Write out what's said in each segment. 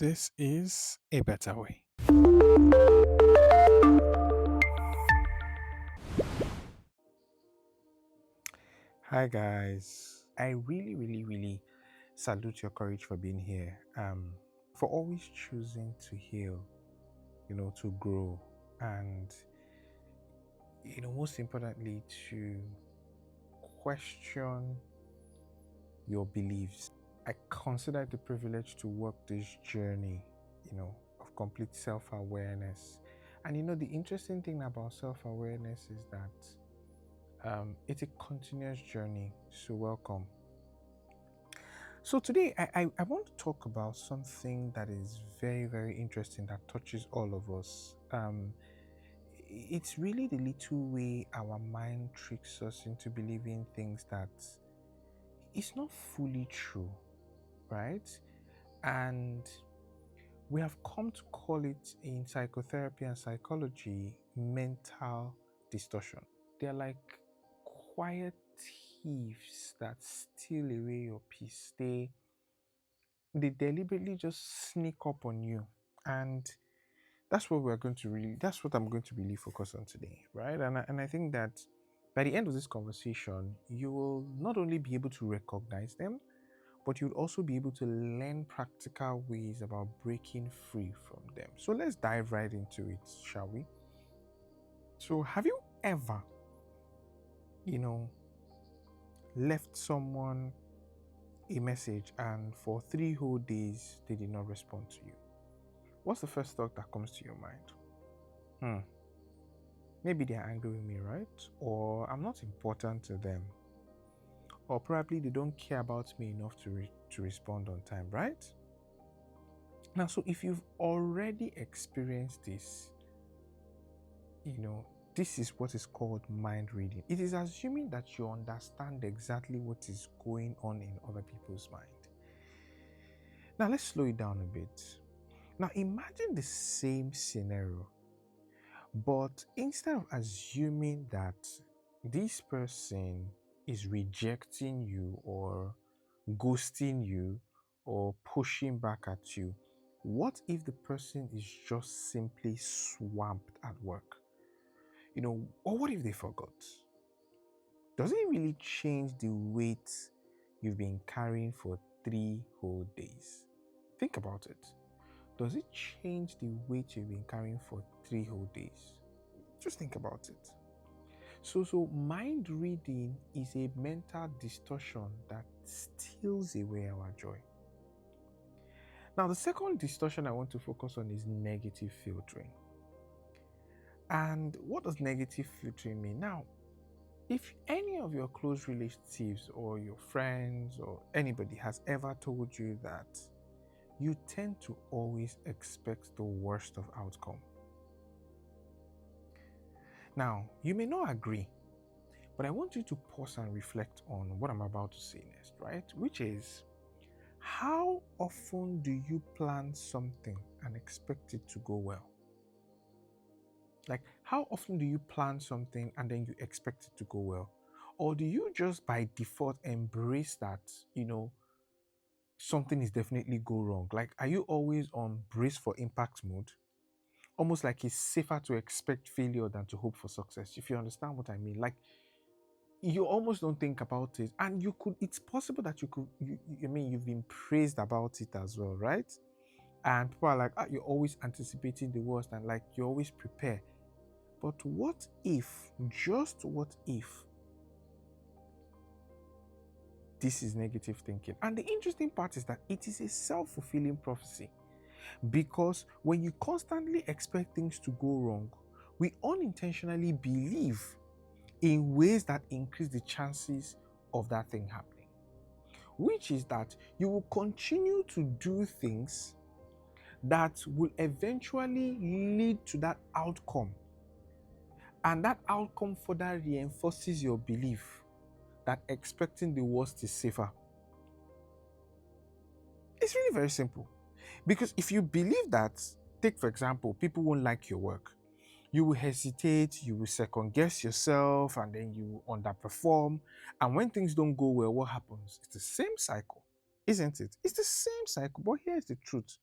This is a better way. Hi, guys. I really salute your courage for being here. For always choosing to heal, to grow, and most importantly, to question your beliefs. I consider it a privilege to walk this journey, of complete self-awareness. And the interesting thing about self-awareness is that it's a continuous journey. So welcome. So today I want to talk about something that is very interesting that touches all of us. It's really the little way our mind tricks us into believing things that it's not fully true, right? And we have come to call it in psychotherapy and psychology mental distortion. They're like quiet thieves that steal away your peace. They deliberately just sneak up on you. And that's what I'm going to really focus on today, right? And I think that by the end of this conversation, you will not only be able to recognize them, but you'll also be able to learn practical ways about breaking free from them. So let's dive right into it, shall we? So have you ever, you know, left someone a message and for 3 whole days they did not respond to you? What's the first thought that comes to your mind? Hmm, maybe they're angry with me, right? Or I'm not important to them. Or probably they don't care about me enough to respond on time, right? Now, so if you've already experienced this, this is what is called mind reading. It is assuming that you understand exactly what is going on in other people's mind. Now, let's slow it down a bit. Now, imagine the same scenario, but instead of assuming that this person is rejecting you or ghosting you or pushing back at you, what if the person is just simply swamped at work? Or what if they forgot? Does it really change the weight you've been carrying for 3 whole days? Think about it. Does it change the weight you've been carrying for 3 whole days? Just think about it. So mind reading is a mental distortion that steals away our joy. Now, the second distortion I want to focus on is negative filtering. And what does negative filtering mean? Now, if any of your close relatives or your friends or anybody has ever told you that you tend to always expect the worst of outcome. Now, you may not agree, but I want you to pause and reflect on what I'm about to say next, right? Which is, how often do you plan something and expect it to go well? Like, how often do you plan something and then you expect it to go well? Or do you just by default embrace that, something is definitely go wrong? Like, are you always on brace for impact mode? Almost like it's safer to expect failure than to hope for success, if you understand what I mean. Like, you almost don't think about it. And it's possible that you've been praised about it as well, right? And people are like, you're always anticipating the worst and like you always prepare. But what if, just what if, this is negative thinking? And the interesting part is that it is a self-fulfilling prophecy. Because when you constantly expect things to go wrong, we unintentionally believe in ways that increase the chances of that thing happening. Which is that you will continue to do things that will eventually lead to that outcome. And that outcome further reinforces your belief that expecting the worst is safer. It's really very simple. Because if you believe that, take for example, people won't like your work, you will hesitate, you will second guess yourself, and then you will underperform. And when things don't go well, what happens? It's the same cycle, isn't it? It's the same cycle. But here's the truth.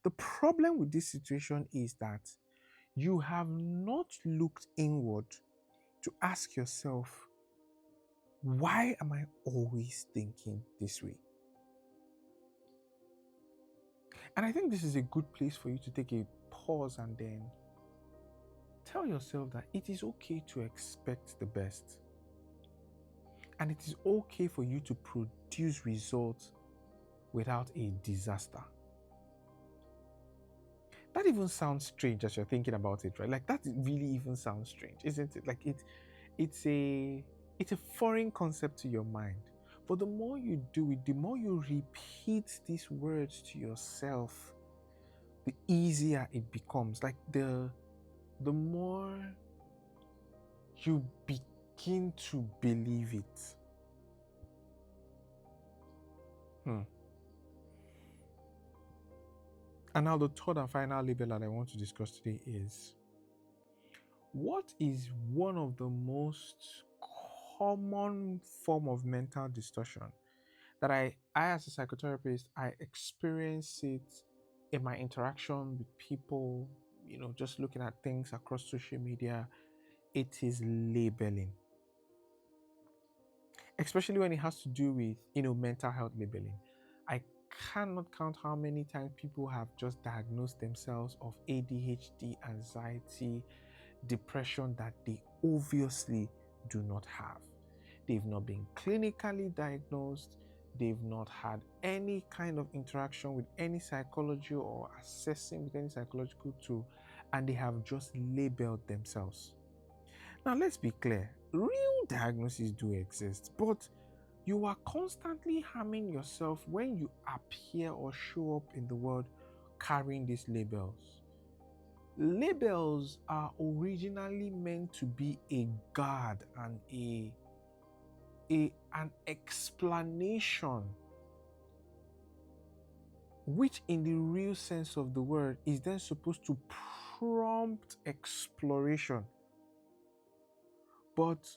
The problem with this situation is that you have not looked inward to ask yourself, why am I always thinking this way? And I think this is a good place for you to take a pause and then tell yourself that it is okay to expect the best. And it is okay for you to produce results without a disaster. That even sounds strange as you're thinking about it, right? Like that really even sounds strange, isn't it? Like it's a it's a foreign concept to your mind. But the more you do it, the more you repeat these words to yourself, the easier it becomes. Like the more you begin to believe it. Hmm. And now the third and final label that I want to discuss today is, what is one of the most common form of mental distortion that I as a psychotherapist, I experience it in my interaction with people, just looking at things across social media. It is labeling, especially when it has to do with, mental health labeling. I cannot count how many times people have just diagnosed themselves of ADHD, anxiety, depression that they obviously do not have. They've not been clinically diagnosed. They've not had any kind of interaction with any psychology or assessing with any psychological tool, and they have just labeled themselves. Now, let's be clear, real diagnoses do exist, but you are constantly harming yourself when you appear or show up in the world carrying these labels. Labels are originally meant to be a guard and an explanation, which in the real sense of the word is then supposed to prompt exploration. But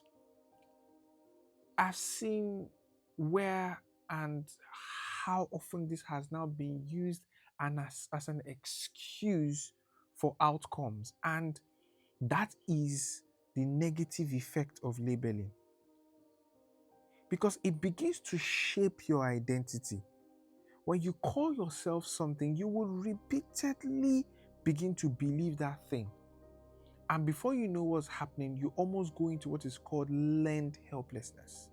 I've seen where and how often this has now been used and as an excuse for outcomes. And that is the negative effect of labeling, because it begins to shape your identity. When you call yourself something, you will repeatedly begin to believe that thing. And before you know what's happening, you almost go into what is called learned helplessness.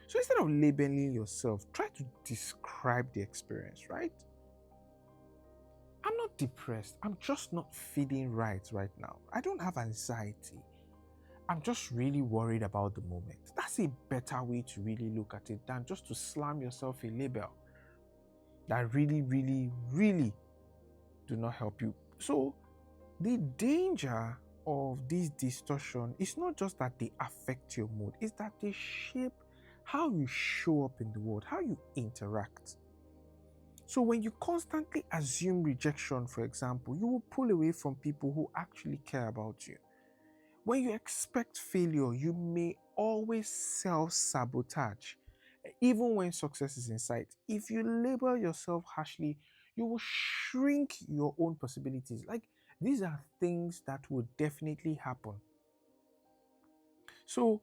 So instead of labeling yourself, try to describe the experience, right? I'm not depressed. I'm just not feeling right now. I don't have anxiety. I'm just really worried about the moment. That's a better way to really look at it than just to slam yourself a label that really, really, really do not help you. So the danger of this distortion is not just that they affect your mood, it's that they shape how you show up in the world, how you interact. So when you constantly assume rejection, for example, you will pull away from people who actually care about you. When you expect failure, you may always self-sabotage, even when success is in sight. If you label yourself harshly, you will shrink your own possibilities. Like, these are things that will definitely happen. So,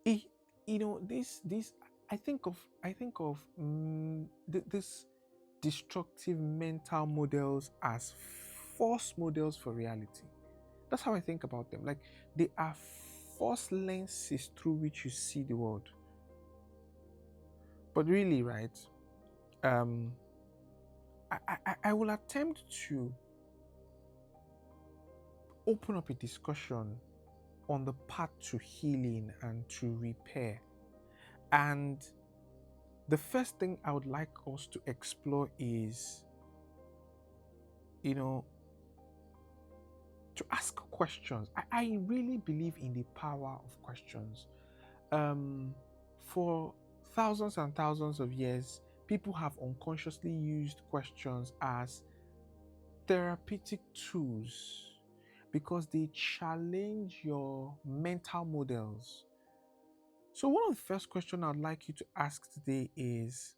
it, this I think of this destructive mental models as false models for reality. That's how I think about them. Like, they are false lenses through which you see the world. But really, right? Um, I will attempt to open up a discussion on the path to healing and to repair. And the first thing I would like us to explore is, you know, to ask questions. I really believe in the power of questions. For thousands and thousands of years, people have unconsciously used questions as therapeutic tools because they challenge your mental models. So, one of the first questions I'd like you to ask today is,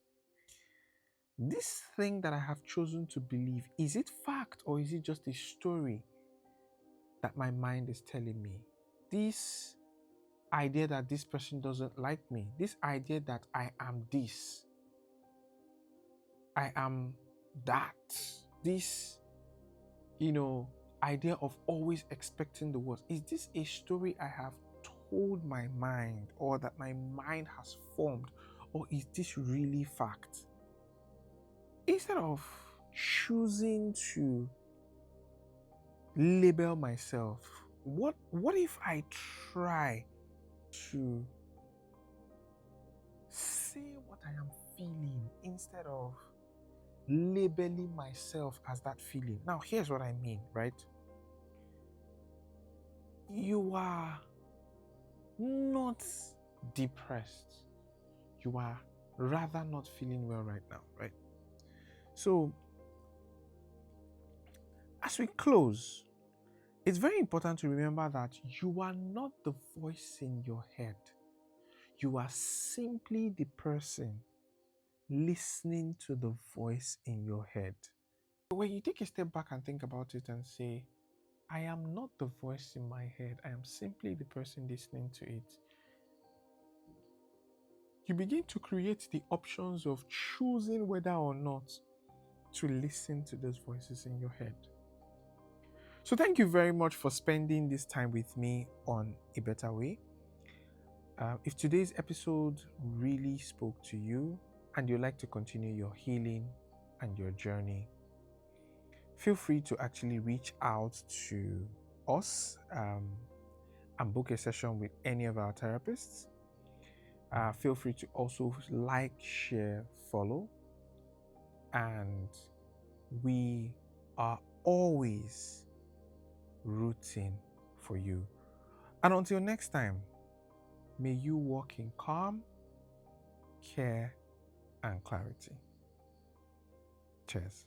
this thing that I have chosen to believe, is it fact or is it just a story that my mind is telling me? This idea that this person doesn't like me, this idea that I am this, I am that, this, idea of always expecting the worst, is this a story I have told my mind or that my mind has formed, or is this really fact? Instead of choosing to label myself, what if I try to say what I am feeling instead of labeling myself as that feeling? Now, here's what I mean, right? You are not depressed. You are rather not feeling well right now, right? So, as we close, it's very important to remember that you are not the voice in your head. You are simply the person listening to the voice in your head. When you take a step back and think about it and say, I am not the voice in my head, I am simply the person listening to it, you begin to create the options of choosing whether or not to listen to those voices in your head. So thank you very much for spending this time with me on A Better Way. If today's episode really spoke to you and you'd like to continue your healing and your journey, feel free to actually reach out to us and book a session with any of our therapists. Feel free to also like, share, follow, and we are always rooting for you. And until next time, may you walk in calm, care, and clarity. Cheers.